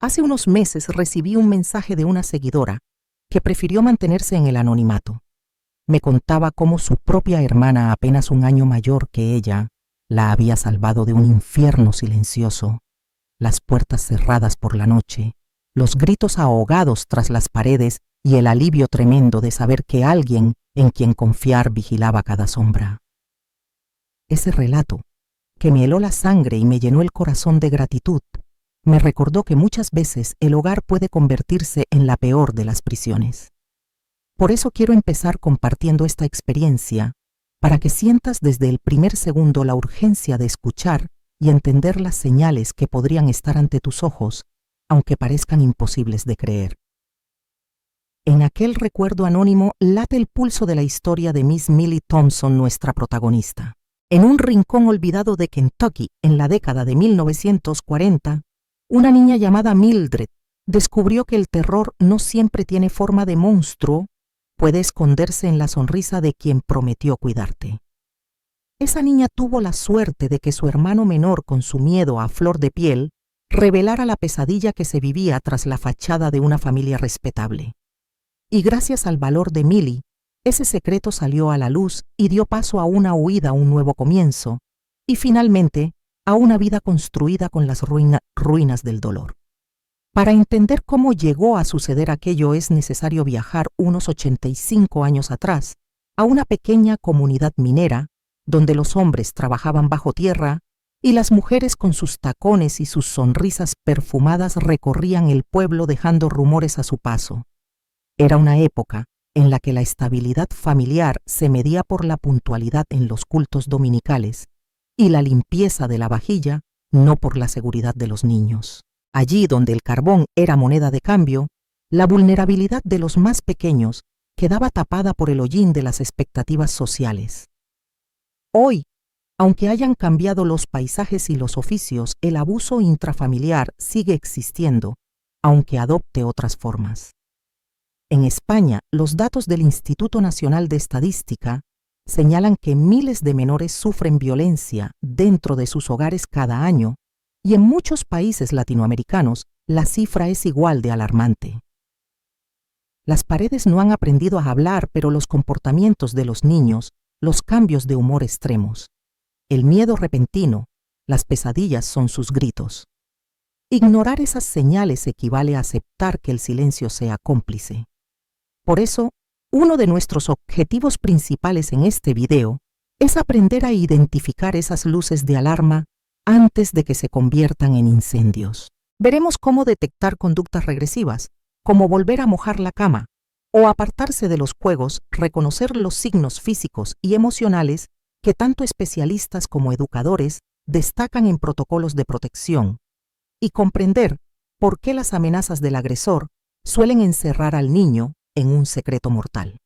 Hace unos meses recibí un mensaje de una seguidora que prefirió mantenerse en el anonimato. Me contaba cómo su propia hermana, apenas un año mayor que ella, la había salvado de un infierno silencioso, las puertas cerradas por la noche, los gritos ahogados tras las paredes y el alivio tremendo de saber que alguien en quien confiar vigilaba cada sombra. Ese relato, que me heló la sangre y me llenó el corazón de gratitud, me recordó que muchas veces el hogar puede convertirse en la peor de las prisiones. Por eso quiero empezar compartiendo esta experiencia, para que sientas desde el primer segundo la urgencia de escuchar y entender las señales que podrían estar ante tus ojos, aunque parezcan imposibles de creer. En aquel recuerdo anónimo late el pulso de la historia de Miss Millie Thompson, nuestra protagonista. En un rincón olvidado de Kentucky, en la década de 1940, una niña llamada Mildred descubrió que el terror no siempre tiene forma de monstruo, puede esconderse en la sonrisa de quien prometió cuidarte. Esa niña tuvo la suerte de que su hermano menor, con su miedo a flor de piel, revelara la pesadilla que se vivía tras la fachada de una familia respetable. Y gracias al valor de Millie, ese secreto salió a la luz y dio paso a una huida, a un nuevo comienzo, y finalmente a una vida construida con las ruinas del dolor. Para entender cómo llegó a suceder aquello es necesario viajar unos 85 años atrás, a una pequeña comunidad minera, donde los hombres trabajaban bajo tierra y las mujeres con sus tacones y sus sonrisas perfumadas recorrían el pueblo dejando rumores a su paso. Era una época en la que la estabilidad familiar se medía por la puntualidad en los cultos dominicales y la limpieza de la vajilla, no por la seguridad de los niños. Allí donde el carbón era moneda de cambio, la vulnerabilidad de los más pequeños quedaba tapada por el hollín de las expectativas sociales. Hoy, aunque hayan cambiado los paisajes y los oficios, el abuso intrafamiliar sigue existiendo, aunque adopte otras formas. En España, los datos del Instituto Nacional de Estadística señalan que miles de menores sufren violencia dentro de sus hogares cada año, y en muchos países latinoamericanos la cifra es igual de alarmante. Las paredes no han aprendido a hablar, pero los comportamientos de los niños, los cambios de humor extremos, el miedo repentino, las pesadillas son sus gritos. Ignorar esas señales equivale a aceptar que el silencio sea cómplice. Por eso, uno de nuestros objetivos principales en este video es aprender a identificar esas luces de alarma antes de que se conviertan en incendios. Veremos cómo detectar conductas regresivas, como volver a mojar la cama o apartarse de los juegos, reconocer los signos físicos y emocionales que tanto especialistas como educadores destacan en protocolos de protección, y comprender por qué las amenazas del agresor suelen encerrar al niño en un secreto mortal.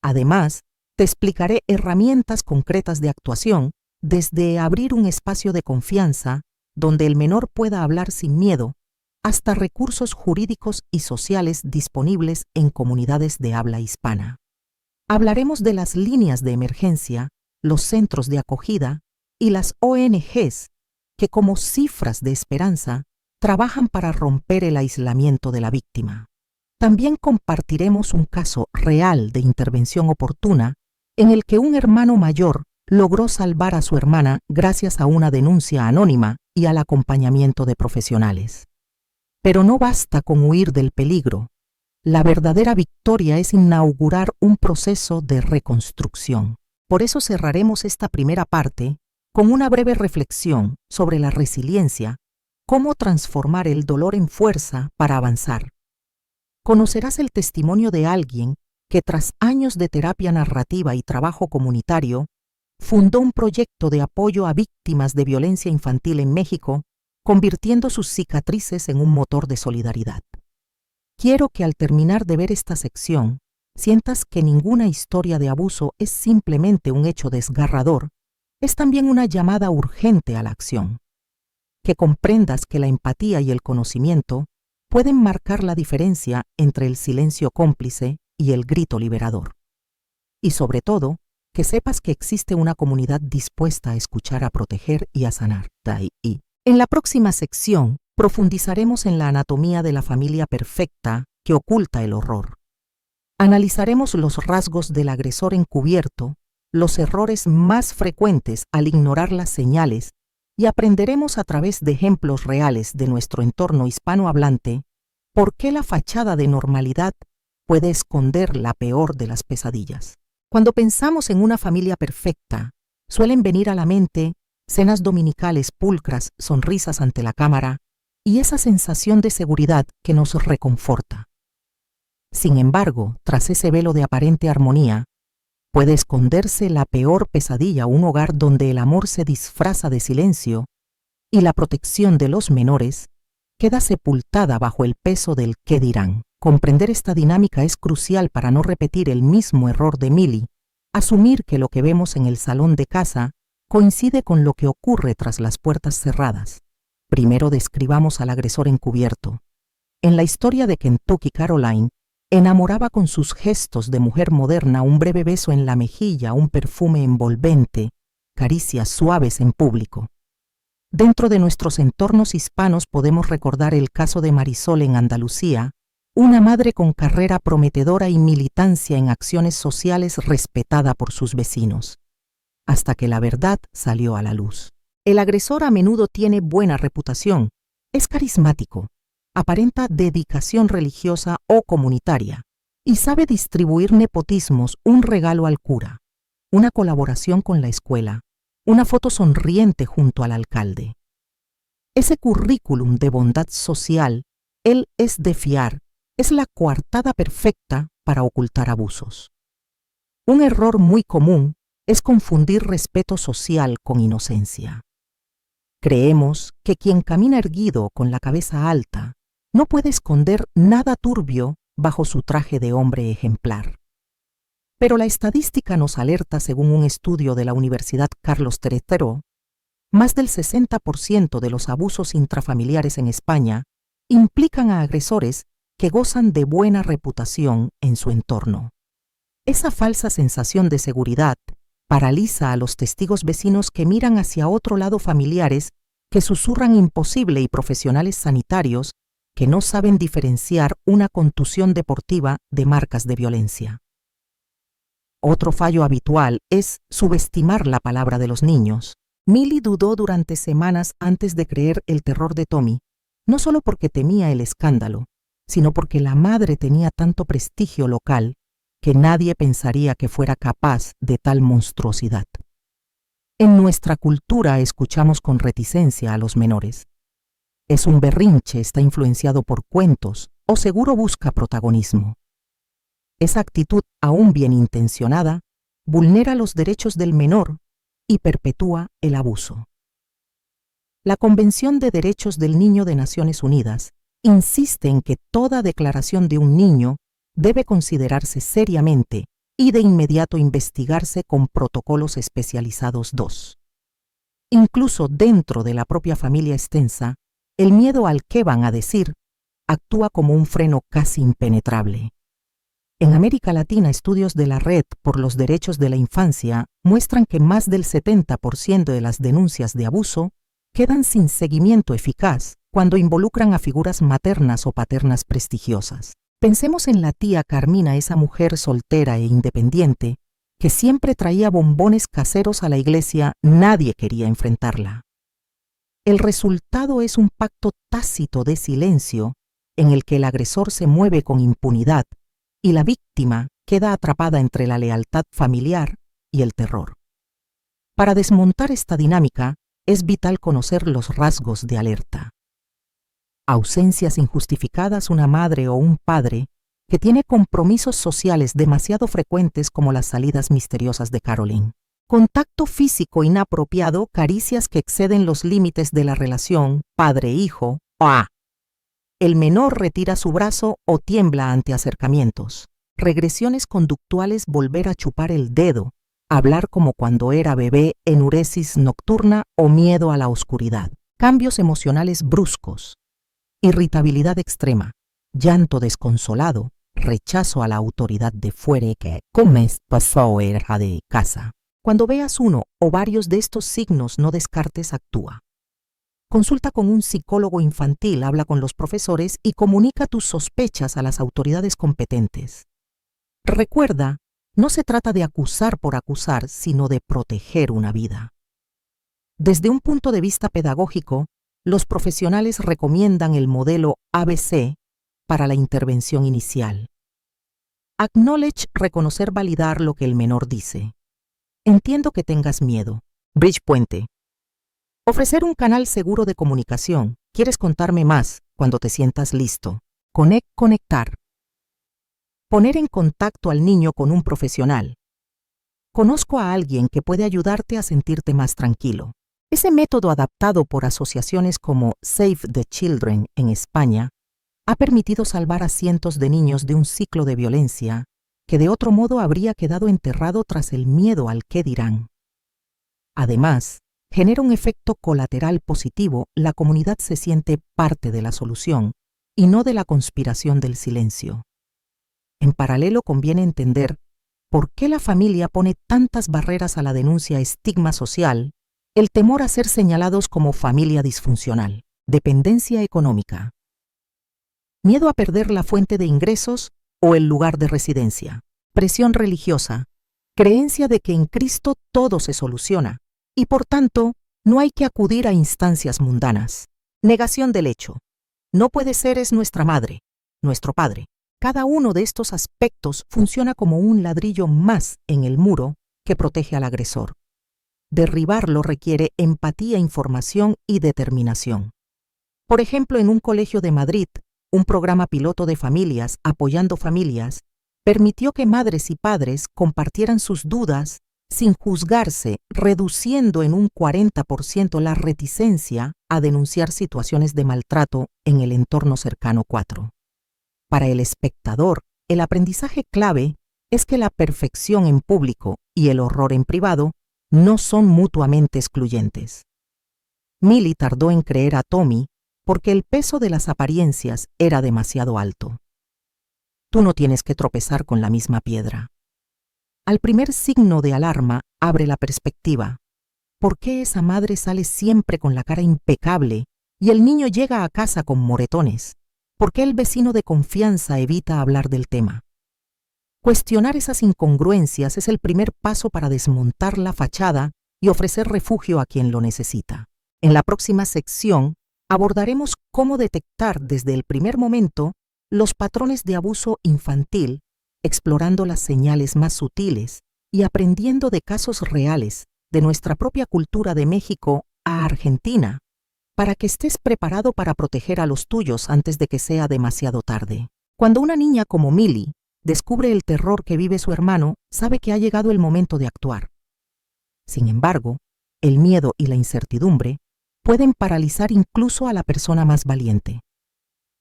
Además, te explicaré herramientas concretas de actuación, desde abrir un espacio de confianza donde el menor pueda hablar sin miedo, hasta recursos jurídicos y sociales disponibles en comunidades de habla hispana. Hablaremos de las líneas de emergencia, los centros de acogida y las ONGs que, como cifras de esperanza, trabajan para romper el aislamiento de la víctima. También compartiremos un caso real de intervención oportuna en el que un hermano mayor logró salvar a su hermana gracias a una denuncia anónima y al acompañamiento de profesionales. Pero no basta con huir del peligro. La verdadera victoria es inaugurar un proceso de reconstrucción. Por eso cerraremos esta primera parte con una breve reflexión sobre la resiliencia, cómo transformar el dolor en fuerza para avanzar. Conocerás el testimonio de alguien que, tras años de terapia narrativa y trabajo comunitario, fundó un proyecto de apoyo a víctimas de violencia infantil en México, convirtiendo sus cicatrices en un motor de solidaridad. Quiero que al terminar de ver esta sección, sientas que ninguna historia de abuso es simplemente un hecho desgarrador, es también una llamada urgente a la acción. Que comprendas que la empatía y el conocimiento pueden marcar la diferencia entre el silencio cómplice y el grito liberador. Y sobre todo, que sepas que existe una comunidad dispuesta a escuchar, a proteger y a sanar. En la próxima sección Profundizaremos en la anatomía de la familia perfecta que oculta el horror. Analizaremos los rasgos del agresor encubierto, los errores más frecuentes al ignorar las señales y aprenderemos a través de ejemplos reales de nuestro entorno hispanohablante por qué la fachada de normalidad puede esconder la peor de las pesadillas. Cuando pensamos en una familia perfecta, suelen venir a la mente cenas dominicales pulcras, sonrisas ante la cámara y esa sensación de seguridad que nos reconforta. Sin embargo, tras ese velo de aparente armonía, puede esconderse la peor pesadilla, un hogar donde el amor se disfraza de silencio y la protección de los menores queda sepultada bajo el peso del qué dirán. Comprender esta dinámica es crucial para no repetir el mismo error de Millie, asumir que lo que vemos en el salón de casa coincide con lo que ocurre tras las puertas cerradas. Primero describamos al agresor encubierto. En la historia de Kentucky, Caroline enamoraba con sus gestos de mujer moderna, un breve beso en la mejilla, un perfume envolvente, caricias suaves en público. Dentro de nuestros entornos hispanos podemos recordar el caso de Marisol en Andalucía, una madre con carrera prometedora y militancia en acciones sociales respetada por sus vecinos, hasta que la verdad salió a la luz. El agresor a menudo tiene buena reputación, es carismático, aparenta dedicación religiosa o comunitaria y sabe distribuir nepotismos, un regalo al cura, una colaboración con la escuela, una foto sonriente junto al alcalde. Ese currículum de bondad social, él es de fiar, es la coartada perfecta para ocultar abusos. Un error muy común es confundir respeto social con inocencia. Creemos que quien camina erguido con la cabeza alta no puede esconder nada turbio bajo su traje de hombre ejemplar. Pero la estadística nos alerta, según un estudio de la Universidad Carlos III, más del 60% de los abusos intrafamiliares en España implican a agresores que gozan de buena reputación en su entorno. Esa falsa sensación de seguridad paraliza a los testigos vecinos que miran hacia otro lado, familiares que susurran imposible y profesionales sanitarios que no saben diferenciar una contusión deportiva de marcas de violencia. Otro fallo habitual es subestimar la palabra de los niños. Millie dudó durante semanas antes de creer el terror de Tommy, no solo porque temía el escándalo, sino porque la madre tenía tanto prestigio local que nadie pensaría que fuera capaz de tal monstruosidad. En nuestra cultura escuchamos con reticencia a los menores. Es un berrinche, está influenciado por cuentos o seguro busca protagonismo. Esa actitud, aún bien intencionada, vulnera los derechos del menor y perpetúa el abuso. La Convención de Derechos del Niño de Naciones Unidas insiste en que toda declaración de un niño debe considerarse seriamente y de inmediato investigarse con protocolos especializados. 2. Incluso dentro de la propia familia extensa, el miedo al qué van a decir actúa como un freno casi impenetrable. En América Latina, estudios de la Red por los Derechos de la Infancia muestran que más del 70% de las denuncias de abuso quedan sin seguimiento eficaz cuando involucran a figuras maternas o paternas prestigiosas. Pensemos en la tía Carmina, esa mujer soltera e independiente que siempre traía bombones caseros a la iglesia. Nadie quería enfrentarla. El resultado es un pacto tácito de silencio en el que el agresor se mueve con impunidad y la víctima queda atrapada entre la lealtad familiar y el terror. Para desmontar esta dinámica, es vital conocer los rasgos de alerta. Ausencias injustificadas, una madre o un padre que tiene compromisos sociales demasiado frecuentes como las salidas misteriosas de Caroline. Contacto físico inapropiado, caricias que exceden los límites de la relación padre-hijo. El menor retira su brazo o tiembla ante acercamientos. Regresiones conductuales, volver a chupar el dedo, hablar como cuando era bebé, enuresis nocturna o miedo a la oscuridad. Cambios emocionales bruscos, irritabilidad extrema, llanto desconsolado, rechazo a la autoridad de fuera que comes pasó era de casa. Cuando veas uno o varios de estos signos, no descartes, actúa. Consulta con un psicólogo infantil, habla con los profesores y comunica tus sospechas a las autoridades competentes. Recuerda, no se trata de acusar por acusar, sino de proteger una vida. Desde un punto de vista pedagógico, los profesionales recomiendan el modelo ABC para la intervención inicial. Acknowledge, reconocer, validar lo que el menor dice. Entiendo que tengas miedo. Bridge puente. Ofrecer un canal seguro de comunicación. ¿Quieres contarme más cuando te sientas listo? Conectar. Poner en contacto al niño con un profesional. Conozco a alguien que puede ayudarte a sentirte más tranquilo. Ese método, adaptado por asociaciones como Save the Children en España, ha permitido salvar a cientos de niños de un ciclo de violencia que de otro modo habría quedado enterrado tras el miedo al qué dirán. Además, genera un efecto colateral positivo. La comunidad se siente parte de la solución y no de la conspiración del silencio. En paralelo, conviene entender por qué la familia pone tantas barreras a la denuncia. Estigma social, el temor a ser señalados como familia disfuncional, dependencia económica, miedo a perder la fuente de ingresos o el lugar de residencia, presión religiosa, creencia de que en Cristo todo se soluciona y por tanto no hay que acudir a instancias mundanas, negación del hecho. No puede ser, es nuestra madre, nuestro padre. Cada uno de estos aspectos funciona como un ladrillo más en el muro que protege al agresor. Derribarlo requiere empatía, información y determinación. Por ejemplo, en un colegio de Madrid, un programa piloto de familias apoyando familias permitió que madres y padres compartieran sus dudas sin juzgarse, reduciendo en un 40% la reticencia a denunciar situaciones de maltrato en el entorno cercano. 4. Para el espectador, el aprendizaje clave es que la perfección en público y el horror en privado no son mutuamente excluyentes. Millie tardó en creer a Tommy porque el peso de las apariencias era demasiado alto. Tú no tienes que tropezar con la misma piedra. Al primer signo de alarma, abre la perspectiva. ¿Por qué esa madre sale siempre con la cara impecable y el niño llega a casa con moretones? ¿Por qué el vecino de confianza evita hablar del tema? Cuestionar esas incongruencias es el primer paso para desmontar la fachada y ofrecer refugio a quien lo necesita. En la próxima sección abordaremos cómo detectar desde el primer momento los patrones de abuso infantil, explorando las señales más sutiles y aprendiendo de casos reales de nuestra propia cultura, de México a Argentina, para que estés preparado para proteger a los tuyos antes de que sea demasiado tarde. Cuando una niña como Millie descubre el terror que vive su hermano, sabe que ha llegado el momento de actuar. Sin embargo, el miedo y la incertidumbre pueden paralizar incluso a la persona más valiente.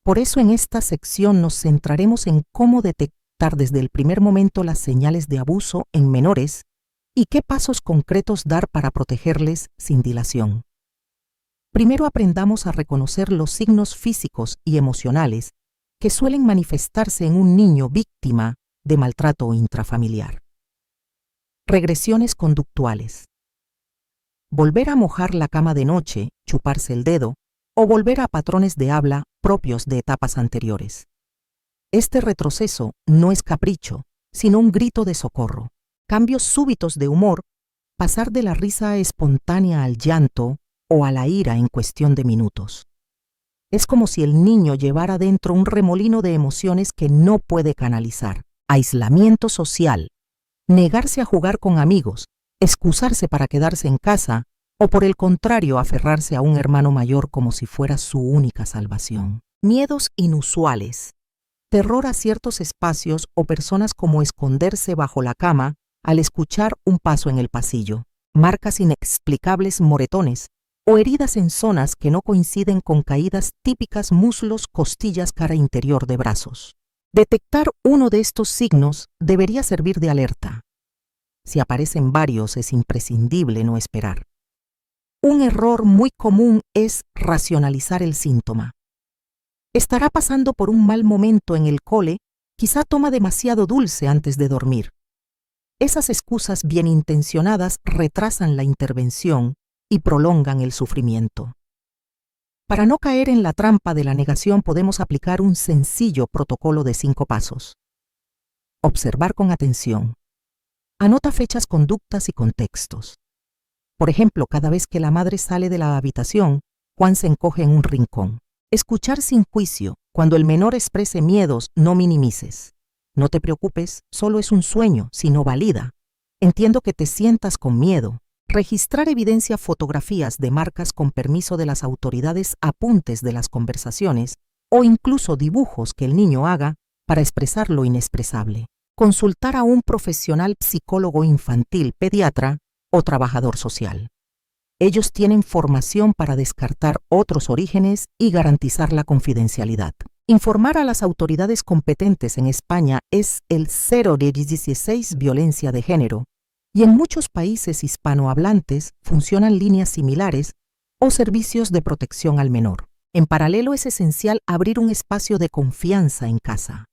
Por eso en esta sección nos centraremos en cómo detectar desde el primer momento las señales de abuso en menores y qué pasos concretos dar para protegerles sin dilación. Primero aprendamos a reconocer los signos físicos y emocionales que suelen manifestarse en un niño víctima de maltrato intrafamiliar. Regresiones conductuales. Volver a mojar la cama de noche, chuparse el dedo o volver a patrones de habla propios de etapas anteriores. Este retroceso no es capricho, sino un grito de socorro. Cambios súbitos de humor, pasar de la risa espontánea al llanto o a la ira en cuestión de minutos. Es como si el niño llevara dentro un remolino de emociones que no puede canalizar. Aislamiento social, negarse a jugar con amigos, excusarse para quedarse en casa o por el contrario aferrarse a un hermano mayor como si fuera su única salvación. Miedos inusuales, terror a ciertos espacios o personas, como esconderse bajo la cama al escuchar un paso en el pasillo, marcas inexplicables, moretones o heridas en zonas que no coinciden con caídas típicas: muslos, costillas, cara interior de brazos. Detectar uno de estos signos debería servir de alerta. Si aparecen varios, es imprescindible no esperar. Un error muy común es racionalizar el síntoma. Estará pasando por un mal momento en el cole, quizá toma demasiado dulce antes de dormir. Esas excusas bien intencionadas retrasan la intervención y prolongan el sufrimiento. Para no caer en la trampa de la negación podemos aplicar un sencillo protocolo de 5 pasos. Observar con atención. Anota fechas, conductas y contextos. Por ejemplo, cada vez que la madre sale de la habitación, Juan se encoge en un rincón. Escuchar sin juicio. Cuando el menor exprese miedos, no minimices. No te preocupes, solo es un sueño, sino valida. Entiendo que te sientas con miedo. Registrar evidencia, fotografías de marcas con permiso de las autoridades, apuntes de las conversaciones o incluso dibujos que el niño haga para expresar lo inexpresable. Consultar a un profesional, psicólogo infantil, pediatra o trabajador social. Ellos tienen formación para descartar otros orígenes y garantizar la confidencialidad. Informar a las autoridades competentes en España es el 016 violencia de género, y en muchos países hispanohablantes funcionan líneas similares o servicios de protección al menor. En paralelo es esencial abrir un espacio de confianza en casa.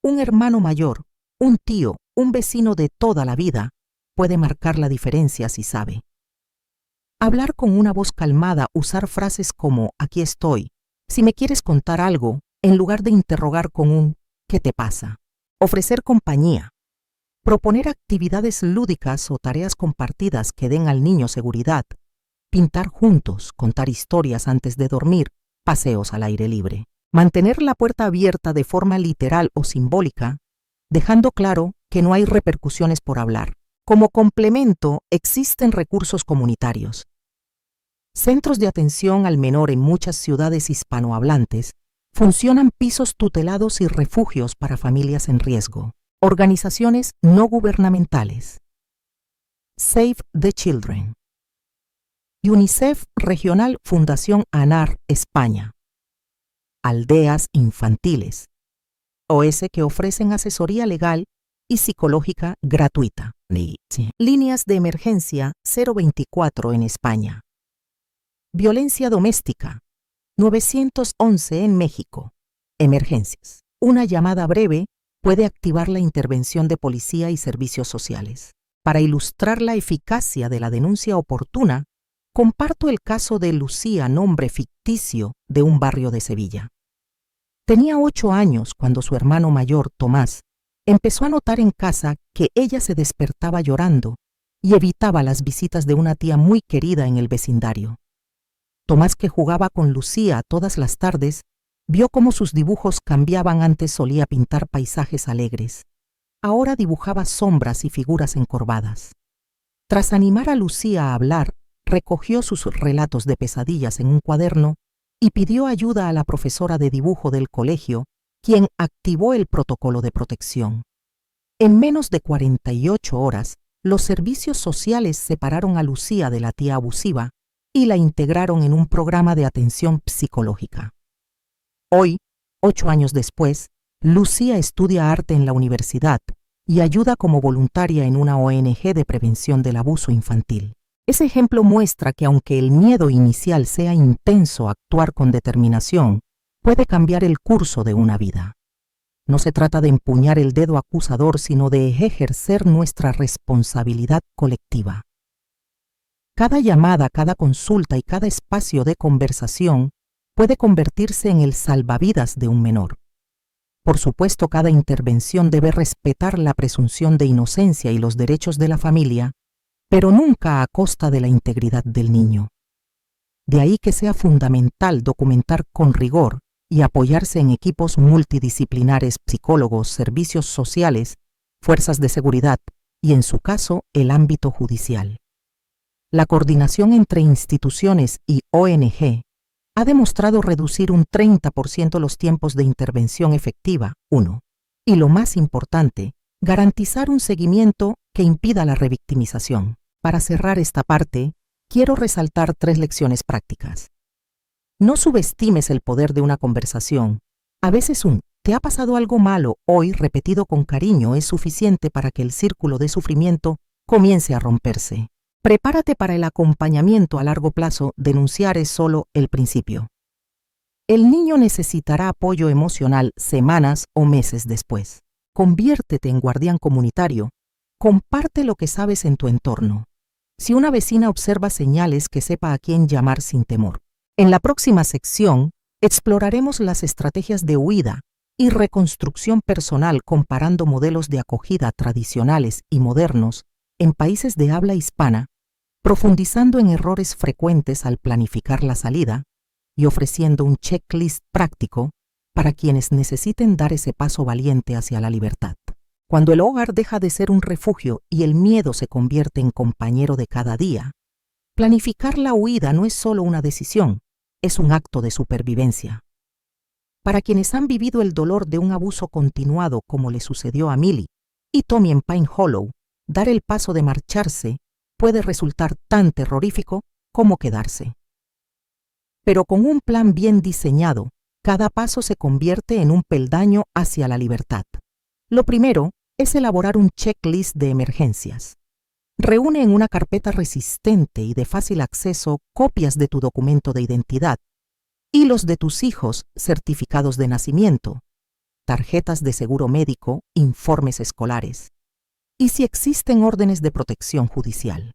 Un hermano mayor, un tío, un vecino de toda la vida puede marcar la diferencia si sabe. Hablar con una voz calmada, usar frases como «aquí estoy», «si me quieres contar algo», en lugar de interrogar con un «¿qué te pasa?». Ofrecer compañía. Proponer actividades lúdicas o tareas compartidas que den al niño seguridad. Pintar juntos, contar historias antes de dormir, paseos al aire libre. Mantener la puerta abierta de forma literal o simbólica, dejando claro que no hay repercusiones por hablar. Como complemento, existen recursos comunitarios. Centros de atención al menor en muchas ciudades hispanohablantes funcionan pisos tutelados y refugios para familias en riesgo. Organizaciones no gubernamentales. Save the Children. UNICEF Regional, Fundación ANAR, España. Aldeas infantiles. OS que ofrecen asesoría legal y psicológica gratuita. Líneas de emergencia 024 en España. Violencia doméstica 911 en México. Emergencias. Una llamada breve puede activar la intervención de policía y servicios sociales. Para ilustrar la eficacia de la denuncia oportuna, comparto el caso de Lucía, nombre ficticio de un barrio de Sevilla. Tenía 8 años cuando su hermano mayor, Tomás, empezó a notar en casa que ella se despertaba llorando y evitaba las visitas de una tía muy querida en el vecindario. Tomás, que jugaba con Lucía todas las tardes, vio cómo sus dibujos cambiaban. Antes solía pintar paisajes alegres. Ahora dibujaba sombras y figuras encorvadas. Tras animar a Lucía a hablar, recogió sus relatos de pesadillas en un cuaderno y pidió ayuda a la profesora de dibujo del colegio, quien activó el protocolo de protección. En menos de 48 horas, los servicios sociales separaron a Lucía de la tía abusiva y la integraron en un programa de atención psicológica. Hoy, 8 años después, Lucía estudia arte en la universidad y ayuda como voluntaria en una ONG de prevención del abuso infantil. Ese ejemplo muestra que aunque el miedo inicial sea intenso, actuar con determinación puede cambiar el curso de una vida. No se trata de empuñar el dedo acusador, sino de ejercer nuestra responsabilidad colectiva. Cada llamada, cada consulta y cada espacio de conversación puede convertirse en el salvavidas de un menor. Por supuesto, cada intervención debe respetar la presunción de inocencia y los derechos de la familia, pero nunca a costa de la integridad del niño. De ahí que sea fundamental documentar con rigor y apoyarse en equipos multidisciplinares, psicólogos, servicios sociales, fuerzas de seguridad y, en su caso, el ámbito judicial. La coordinación entre instituciones y ONG ha demostrado reducir un 30% los tiempos de intervención efectiva. 1. Y lo más importante, garantizar un seguimiento que impida la revictimización. Para cerrar esta parte, quiero resaltar 3 lecciones prácticas. No subestimes el poder de una conversación. A veces un «¿te ha pasado algo malo hoy?» repetido con cariño es suficiente para que el círculo de sufrimiento comience a romperse. Prepárate para el acompañamiento a largo plazo. Denunciar es solo el principio. El niño necesitará apoyo emocional semanas o meses después. Conviértete en guardián comunitario. Comparte lo que sabes en tu entorno. Si una vecina observa señales, que sepa a quién llamar sin temor. En la próxima sección, exploraremos las estrategias de huida y reconstrucción personal comparando modelos de acogida tradicionales y modernos en países de habla hispana, profundizando en errores frecuentes al planificar la salida y ofreciendo un checklist práctico para quienes necesiten dar ese paso valiente hacia la libertad. Cuando el hogar deja de ser un refugio y el miedo se convierte en compañero de cada día, planificar la huida no es solo una decisión, es un acto de supervivencia. Para quienes han vivido el dolor de un abuso continuado como le sucedió a Millie y Tommy en Pine Hollow, dar el paso de marcharse puede resultar tan terrorífico como quedarse. Pero con un plan bien diseñado, cada paso se convierte en un peldaño hacia la libertad. Lo primero es elaborar un checklist de emergencias. Reúne en una carpeta resistente y de fácil acceso copias de tu documento de identidad y los de tus hijos, certificados de nacimiento, tarjetas de seguro médico, informes escolares, y si existen órdenes de protección judicial.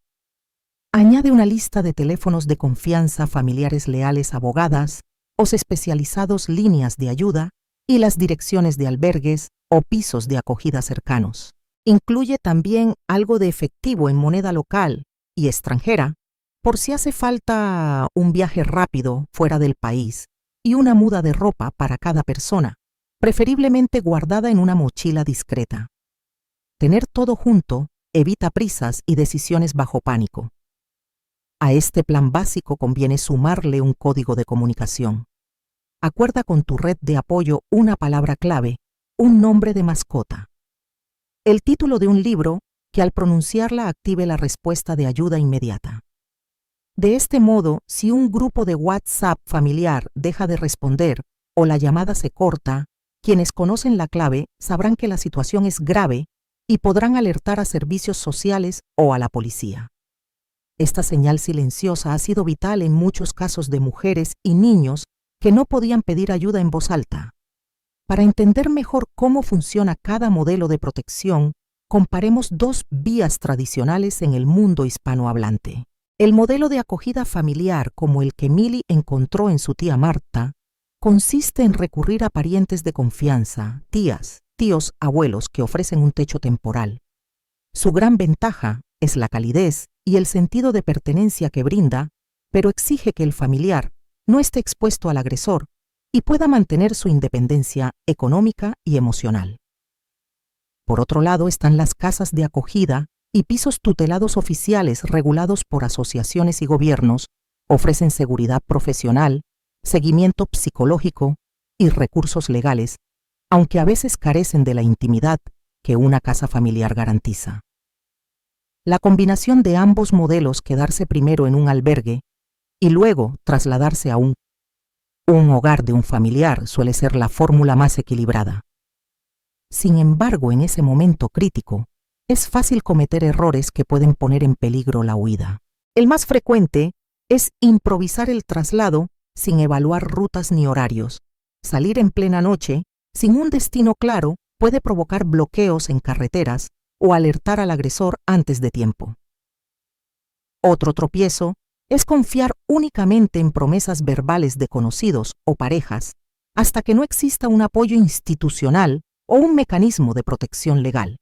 Añade una lista de teléfonos de confianza, familiares leales, abogadas, o especializados, líneas de ayuda y las direcciones de albergues o pisos de acogida cercanos. Incluye también algo de efectivo en moneda local y extranjera, por si hace falta un viaje rápido fuera del país, y una muda de ropa para cada persona, preferiblemente guardada en una mochila discreta. Tener todo junto evita prisas y decisiones bajo pánico. A este plan básico conviene sumarle un código de comunicación. Acuerda con tu red de apoyo una palabra clave, un nombre de mascota. El título de un libro que al pronunciarla active la respuesta de ayuda inmediata. De este modo, si un grupo de WhatsApp familiar deja de responder o la llamada se corta, quienes conocen la clave sabrán que la situación es grave y podrán alertar a servicios sociales o a la policía. Esta señal silenciosa ha sido vital en muchos casos de mujeres y niños que no podían pedir ayuda en voz alta. Para entender mejor cómo funciona cada modelo de protección, comparemos dos vías tradicionales en el mundo hispanohablante. El modelo de acogida familiar, como el que Millie encontró en su tía Marta, consiste en recurrir a parientes de confianza, tías, tíos, abuelos que ofrecen un techo temporal. Su gran ventaja es la calidez y el sentido de pertenencia que brinda, pero exige que el familiar no esté expuesto al agresor y pueda mantener su independencia económica y emocional. Por otro lado están las casas de acogida y pisos tutelados oficiales regulados por asociaciones y gobiernos, ofrecen seguridad profesional, seguimiento psicológico y recursos legales, aunque a veces carecen de la intimidad que una casa familiar garantiza. La combinación de ambos modelos, quedarse primero en un albergue y luego trasladarse a un hogar de un familiar, suele ser la fórmula más equilibrada. Sin embargo, en ese momento crítico, es fácil cometer errores que pueden poner en peligro la huida. El más frecuente es improvisar el traslado sin evaluar rutas ni horarios. Salir en plena noche, sin un destino claro, puede provocar bloqueos en carreteras o alertar al agresor antes de tiempo. Otro tropiezo es confiar únicamente en promesas verbales de conocidos o parejas hasta que no exista un apoyo institucional o un mecanismo de protección legal.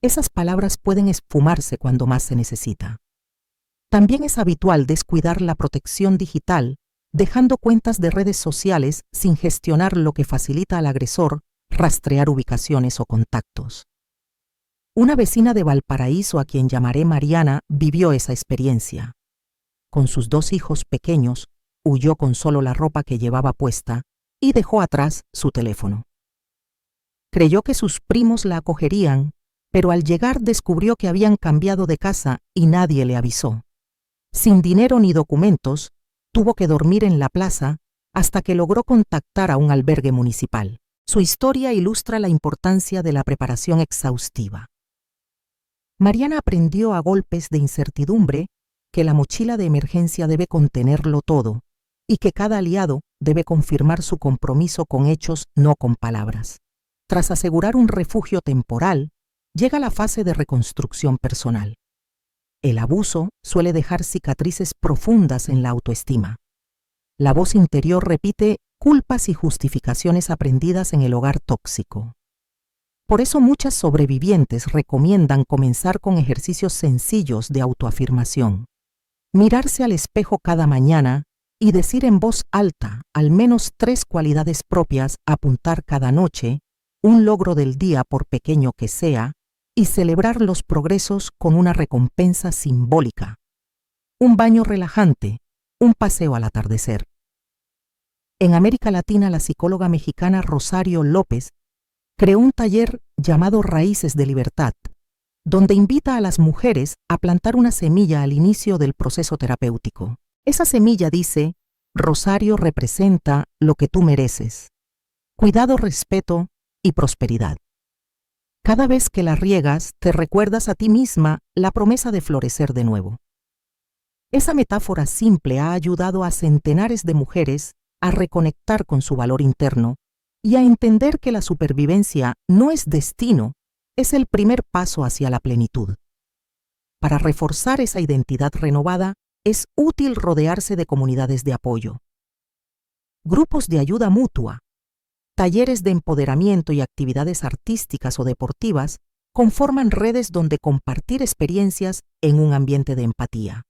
Esas palabras pueden esfumarse cuando más se necesita. También es habitual descuidar la protección digital, dejando cuentas de redes sociales sin gestionar, lo que facilita al agresor rastrear ubicaciones o contactos. Una vecina de Valparaíso, a quien llamaré Mariana, vivió esa experiencia. Con sus 2 hijos pequeños, huyó con solo la ropa que llevaba puesta y dejó atrás su teléfono. Creyó que sus primos la acogerían, pero al llegar descubrió que habían cambiado de casa y nadie le avisó. Sin dinero ni documentos, tuvo que dormir en la plaza hasta que logró contactar a un albergue municipal. Su historia ilustra la importancia de la preparación exhaustiva. Mariana aprendió a golpes de incertidumbre que la mochila de emergencia debe contenerlo todo y que cada aliado debe confirmar su compromiso con hechos, no con palabras. Tras asegurar un refugio temporal, llega la fase de reconstrucción personal. El abuso suele dejar cicatrices profundas en la autoestima. La voz interior repite culpas y justificaciones aprendidas en el hogar tóxico. Por eso muchas sobrevivientes recomiendan comenzar con ejercicios sencillos de autoafirmación. Mirarse al espejo cada mañana y decir en voz alta al menos 3 cualidades propias, apuntar cada noche, un logro del día por pequeño que sea, y celebrar los progresos con una recompensa simbólica. Un baño relajante, un paseo al atardecer. En América Latina, la psicóloga mexicana Rosario López creó un taller llamado Raíces de Libertad, donde invita a las mujeres a plantar una semilla al inicio del proceso terapéutico. Esa semilla dice: Rosario representa lo que tú mereces, cuidado, respeto y prosperidad. Cada vez que la riegas, te recuerdas a ti misma la promesa de florecer de nuevo. Esa metáfora simple ha ayudado a centenares de mujeres a reconectar con su valor interno y a entender que la supervivencia no es destino, es el primer paso hacia la plenitud. Para reforzar esa identidad renovada, es útil rodearse de comunidades de apoyo, grupos de ayuda mutua, talleres de empoderamiento y actividades artísticas o deportivas conforman redes donde compartir experiencias en un ambiente de empatía.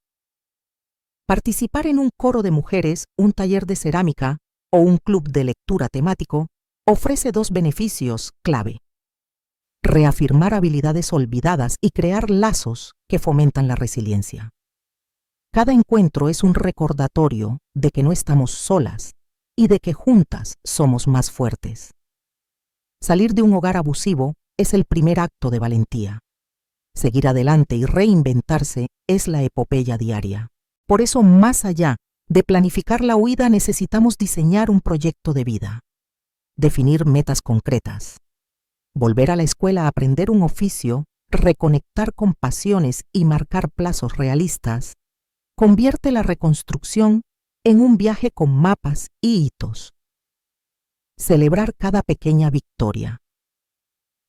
Participar en un coro de mujeres, un taller de cerámica o un club de lectura temático ofrece 2 beneficios clave: reafirmar habilidades olvidadas y crear lazos que fomentan la resiliencia. Cada encuentro es un recordatorio de que no estamos solas y de que juntas somos más fuertes. Salir de un hogar abusivo es el primer acto de valentía. Seguir adelante y reinventarse es la epopeya diaria. Por eso, más allá de planificar la huida, necesitamos diseñar un proyecto de vida, definir metas concretas, volver a la escuela a aprender un oficio, reconectar con pasiones y marcar plazos realistas, convierte la reconstrucción en un viaje con mapas y hitos. Celebrar cada pequeña victoria.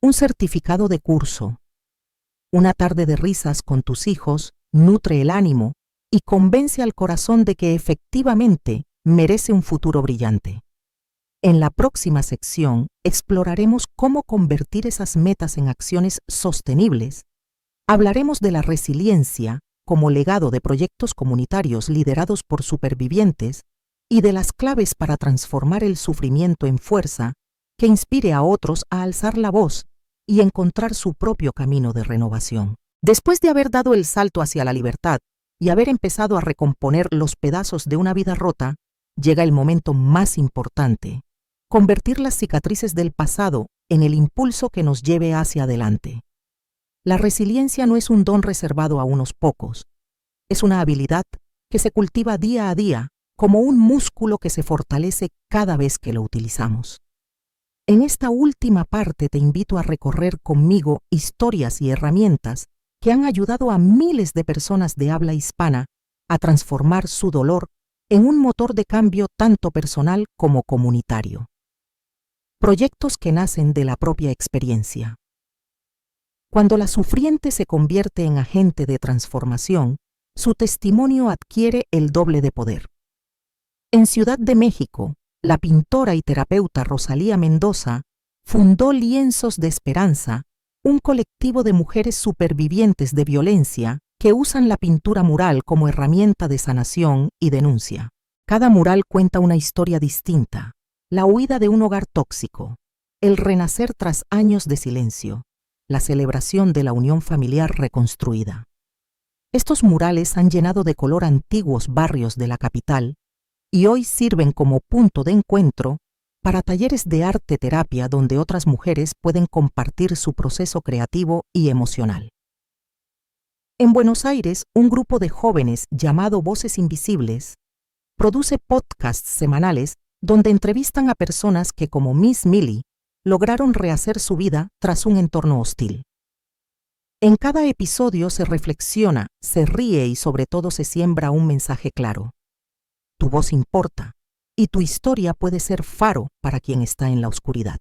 Un certificado de curso, una tarde de risas con tus hijos nutre el ánimo y convence al corazón de que efectivamente merece un futuro brillante. En la próxima sección exploraremos cómo convertir esas metas en acciones sostenibles. Hablaremos de la resiliencia como legado de proyectos comunitarios liderados por supervivientes y de las claves para transformar el sufrimiento en fuerza que inspire a otros a alzar la voz y encontrar su propio camino de renovación. Después de haber dado el salto hacia la libertad y haber empezado a recomponer los pedazos de una vida rota, llega el momento más importante: convertir las cicatrices del pasado en el impulso que nos lleve hacia adelante. La resiliencia no es un don reservado a unos pocos. Es una habilidad que se cultiva día a día, como un músculo que se fortalece cada vez que lo utilizamos. En esta última parte te invito a recorrer conmigo historias y herramientas que han ayudado a miles de personas de habla hispana a transformar su dolor en un motor de cambio tanto personal como comunitario. Proyectos que nacen de la propia experiencia. Cuando la sufriente se convierte en agente de transformación, su testimonio adquiere el doble de poder. En Ciudad de México, la pintora y terapeuta Rosalía Mendoza fundó Lienzos de Esperanza, un colectivo de mujeres supervivientes de violencia que usan la pintura mural como herramienta de sanación y denuncia. Cada mural cuenta una historia distinta: la huida de un hogar tóxico, el renacer tras años de silencio, la celebración de la unión familiar reconstruida. Estos murales han llenado de color antiguos barrios de la capital y hoy sirven como punto de encuentro para talleres de arte-terapia donde otras mujeres pueden compartir su proceso creativo y emocional. En Buenos Aires, un grupo de jóvenes llamado Voces Invisibles produce podcasts semanales donde entrevistan a personas que, como Miss Millie, lograron rehacer su vida tras un entorno hostil. En cada episodio se reflexiona, se ríe y sobre todo se siembra un mensaje claro. Tu voz importa y tu historia puede ser faro para quien está en la oscuridad.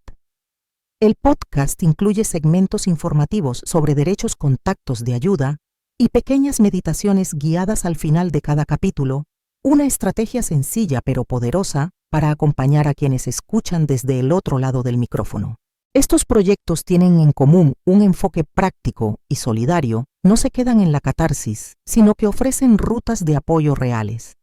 El podcast incluye segmentos informativos sobre derechos, contactos de ayuda y pequeñas meditaciones guiadas al final de cada capítulo Una estrategia sencilla pero poderosa para acompañar a quienes escuchan desde el otro lado del micrófono. Estos proyectos tienen en común un enfoque práctico y solidario, no se quedan en la catarsis, sino que ofrecen rutas de apoyo reales.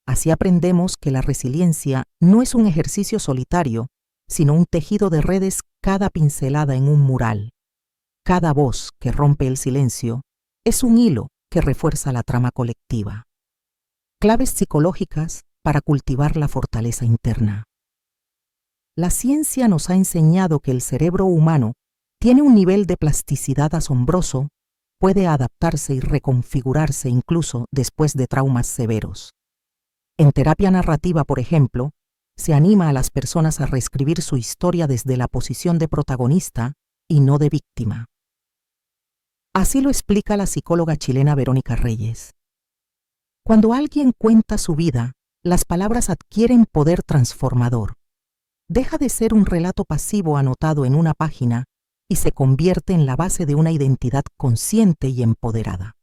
Así aprendemos que la resiliencia no es un ejercicio solitario, sino un tejido de redes, cada pincelada en un mural. Cada voz que rompe el silencio es un hilo que refuerza la trama colectiva. Claves psicológicas para cultivar la fortaleza interna. La ciencia nos ha enseñado que el cerebro humano tiene un nivel de plasticidad asombroso, puede adaptarse y reconfigurarse incluso después de traumas severos. En terapia narrativa, por ejemplo, se anima a las personas a reescribir su historia desde la posición de protagonista y no de víctima. Así lo explica la psicóloga chilena Verónica Reyes. Cuando alguien cuenta su vida, las palabras adquieren poder transformador. Deja de ser un relato pasivo anotado en una página y se convierte en la base de una identidad consciente y empoderada.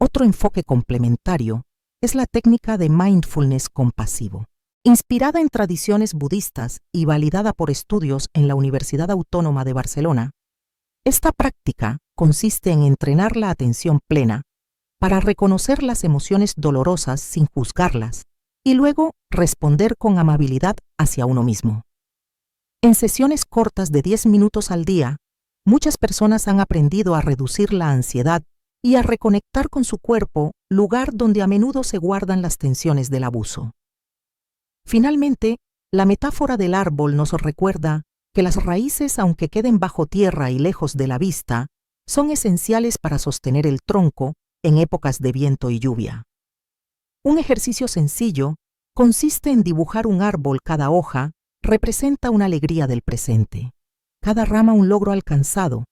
Otro enfoque complementario es la técnica de mindfulness compasivo. Inspirada en tradiciones budistas y validada por estudios en la Universidad Autónoma de Barcelona, esta práctica consiste en entrenar la atención plena para reconocer las emociones dolorosas sin juzgarlas y luego responder con amabilidad hacia uno mismo. En sesiones cortas de 10 minutos al día, muchas personas han aprendido a reducir la ansiedad y a reconectar con su cuerpo, lugar donde a menudo se guardan las tensiones del abuso. Finalmente, la metáfora del árbol nos recuerda que las raíces, aunque queden bajo tierra y lejos de la vista, son esenciales para sostener el tronco en épocas de viento y lluvia. Un ejercicio sencillo consiste en dibujar un árbol. Cada hoja representa una alegría del presente, cada rama un logro alcanzado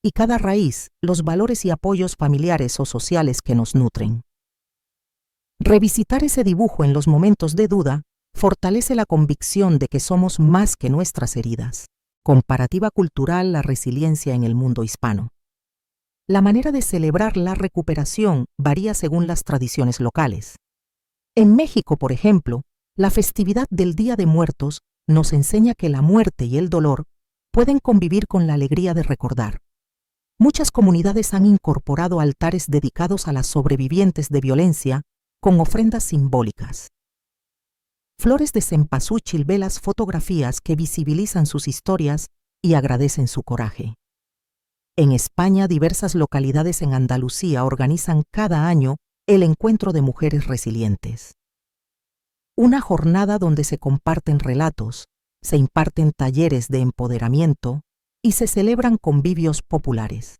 y cada raíz los valores y apoyos familiares o sociales que nos nutren. Revisitar ese dibujo en los momentos de duda fortalece la convicción de que somos más que nuestras heridas. Comparativa cultural, la resiliencia en el mundo hispano. La manera de celebrar la recuperación varía según las tradiciones locales. En México, por ejemplo, la festividad del Día de Muertos nos enseña que la muerte y el dolor pueden convivir con la alegría de recordar. Muchas comunidades han incorporado altares dedicados a las sobrevivientes de violencia con ofrendas simbólicas. Flores de cempasúchil, velas, fotografías que visibilizan sus historias y agradecen su coraje. En España, diversas localidades en Andalucía organizan cada año el Encuentro de Mujeres Resilientes. Una jornada donde se comparten relatos, se imparten talleres de empoderamiento y se celebran convivios populares.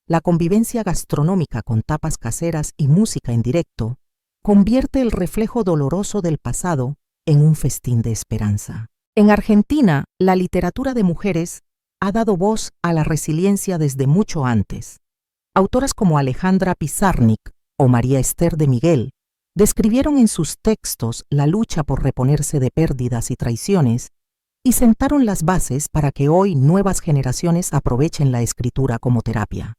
La convivencia gastronómica con tapas caseras y música en directo convierte el reflejo doloroso del pasado en un festín de esperanza. En Argentina, la literatura de mujeres ha dado voz a la resiliencia desde mucho antes. Autoras como Alejandra Pizarnik o María Esther de Miguel describieron en sus textos la lucha por reponerse de pérdidas y traiciones y sentaron las bases para que hoy nuevas generaciones aprovechen la escritura como terapia.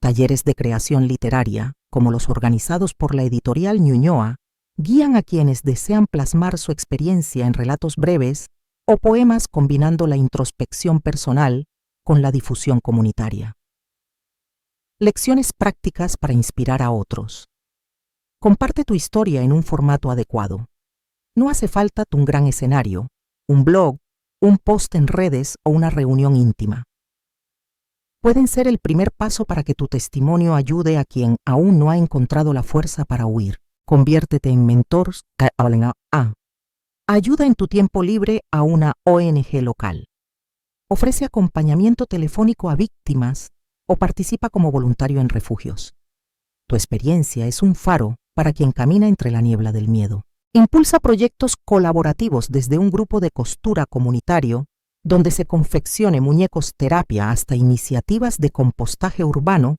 Talleres de creación literaria, como los organizados por la editorial Ñuñoa, guían a quienes desean plasmar su experiencia en relatos breves o poemas combinando la introspección personal con la difusión comunitaria. Lecciones prácticas para inspirar a otros. Comparte tu historia en un formato adecuado. No hace falta un gran escenario, un blog, un post en redes o una reunión íntima. Pueden ser el primer paso para que tu testimonio ayude a quien aún no ha encontrado la fuerza para huir. Conviértete en mentor. Ayuda en tu tiempo libre a una ONG local. Ofrece acompañamiento telefónico a víctimas o participa como voluntario en refugios. Tu experiencia es un faro para quien camina entre la niebla del miedo. Impulsa proyectos colaborativos desde un grupo de costura comunitario donde se confeccione muñecos terapia hasta iniciativas de compostaje urbano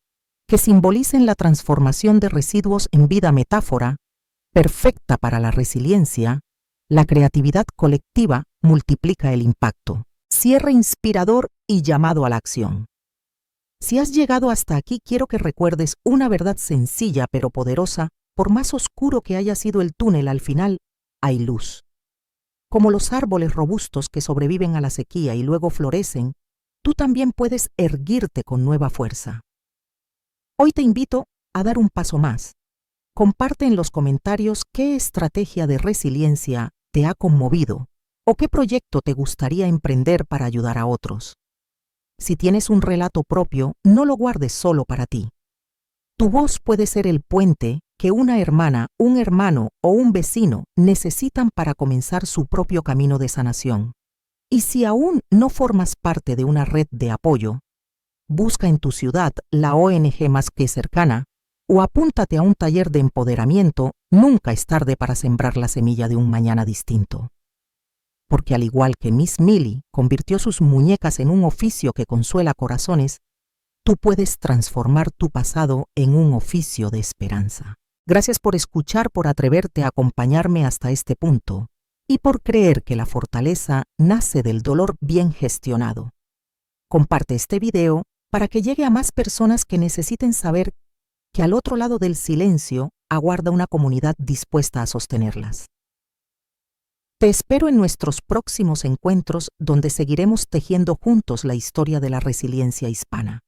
que simbolicen la transformación de residuos en vida. Metáfora perfecta para la resiliencia. La creatividad colectiva multiplica el impacto. Cierre inspirador y llamado a la acción. Si has llegado hasta aquí, quiero que recuerdes una verdad sencilla pero poderosa por más oscuro que haya sido el túnel, al final hay luz. Como los árboles robustos que sobreviven a la sequía y luego florecen, tú también puedes erguirte con nueva fuerza. Hoy te invito a dar un paso más. Comparte en los comentarios qué estrategia de resiliencia te ha conmovido o qué proyecto te gustaría emprender para ayudar a otros. Si tienes un relato propio, no lo guardes solo para ti. Tu voz puede ser el puente que una hermana, un hermano o un vecino necesitan para comenzar su propio camino de sanación. Y si aún no formas parte de una red de apoyo, busca en tu ciudad la ONG más que cercana o apúntate a un taller de empoderamiento. Nunca es tarde para sembrar la semilla de un mañana distinto. Porque al igual que Miss Millie convirtió sus muñecas en un oficio que consuela corazones, tú puedes transformar tu pasado en un oficio de esperanza. Gracias por escuchar, por atreverte a acompañarme hasta este punto y por creer que la fortaleza nace del dolor bien gestionado. Comparte este video para que llegue a más personas que necesiten saber que al otro lado del silencio aguarda una comunidad dispuesta a sostenerlas. Te espero en nuestros próximos encuentros donde seguiremos tejiendo juntos la historia de la resiliencia hispana.